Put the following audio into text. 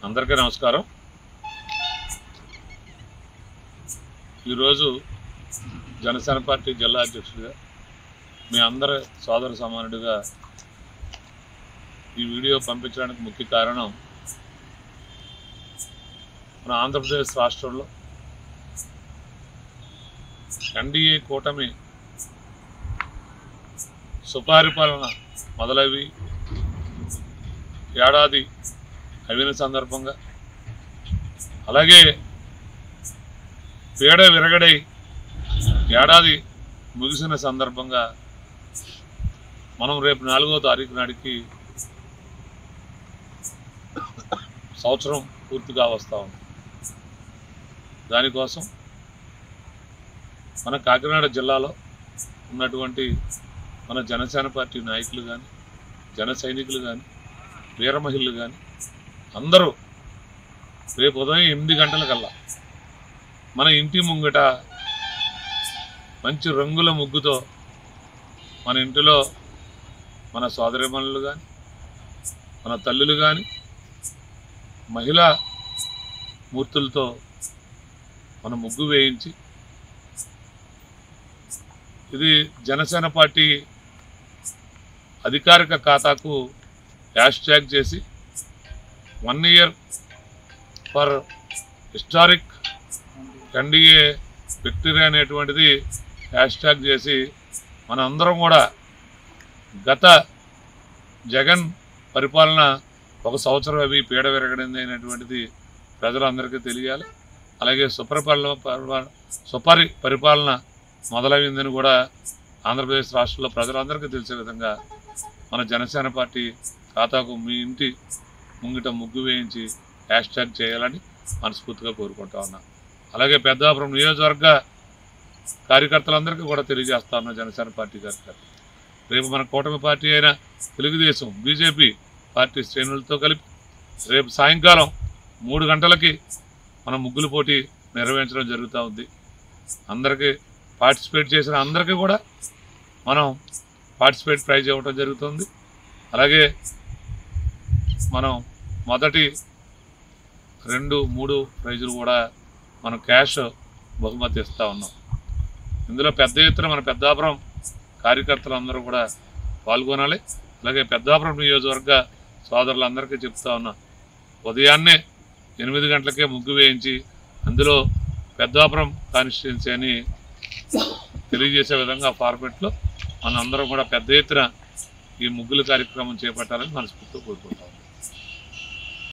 అందరికీ నమస్కారం। ఈరోజు జనసేన పార్టీ జిల్లా అధ్యక్షుడిగా మీ అందరి సోదర సమానుడిగా ఈ వీడియో పంపించడానికి ముఖ్య కారణం మన ఆంధ్రప్రదేశ్ రాష్ట్రంలో ఎన్డీఏ కూటమి సుపరిపాలన మొదలవి ఏడాది అయిన సందర్భంగా అలాగే పీడ విరగడై ఏడాది ముగిసిన సందర్భంగా మనం రేపు 4వ తారీఖు నాటికి సంవత్సరం పూర్తిగా వస్తూ ఉంది। దానికోసం మన కాకినాడ జిల్లాలో ఉన్నటువంటి మన జనసేన పార్టీ నాయకులు కానీ జన సైనికులు కానీ వీర మహిళలు కానీ అందరూ రేపు ఉదయం 8 గంటలకల్లా మన ఇంటి ముంగట మంచి రంగుల ముగ్గుతో మన ఇంటిలో మన సోదరీమణులు కానీ మన తల్లులు కానీ మహిళా మూర్తులతో మన ముగ్గు వేయించి ఇది జనసేన పార్టీ అధికారిక ఖాతాకు హ్యాష్ట్యాగ్ చేసి 1 year for historic NDA victory అనేటువంటిది హ్యాష్ట్యాగ్ చేసి మన అందరం కూడా గత జగన్ పరిపాలన ఒక సంవత్సరం అవి పీడ విరగడింది అనేటువంటిది ప్రజలందరికీ తెలియాలి। అలాగే పరిపాలన మొదలైందని కూడా ఆంధ్రప్రదేశ్ రాష్ట్రంలో ప్రజలందరికీ తెలిసే విధంగా మన జనసేన పార్టీ ఖాతాకు మీ ఇంటి ముంగిట ముగ్గు వేయించి హ్యాష్ట్యాగ్ చేయాలని మనస్ఫూర్తిగా కోరుకుంటా ఉన్నా। అలాగే పెద్దాపురం నియోజకవర్గ కార్యకర్తలందరికీ కూడా తెలియజేస్తా ఉన్నా జనసేన పార్టీ కార్యకర్తలు రేపు మన కూటమి పార్టీ అయిన తెలుగుదేశం బీజేపీ పార్టీ శ్రేణులతో కలిపి రేపు సాయంకాలం 3 గంటలకి మన ముగ్గుల పోటీ నిర్వహించడం జరుగుతూ ఉంది। అందరికీ పార్టిసిపేట్ చేసిన అందరికీ కూడా మనం పార్టిసిపేట్ ప్రైజ్ ఇవ్వడం జరుగుతుంది। అలాగే మనం మొదటి 2, 3 ప్రైజులు కూడా మనం క్యాష్ బహుమతి ఇస్తూ ఉన్నాం। ఇందులో పెద్ద ఎత్తున మన పెద్దాపురం కార్యకర్తలందరూ కూడా పాల్గొనాలి। అలాగే పెద్దాపురం నియోజకవర్గ సోదరులందరికీ చెప్తా ఉన్నా ఉదయాన్నే 8 గంటలకే ముగ్గు వేయించి అందులో పెద్దాపురం కాన్స్టిట్యున్సీ అని తెలియజేసే విధంగా ఫార్మెట్లో మనందరం కూడా పెద్ద ఎత్తున ఈ ముగ్గుల కార్యక్రమం చేపట్టాలని మనస్ఫూర్తిగా కోరుకుంటాం।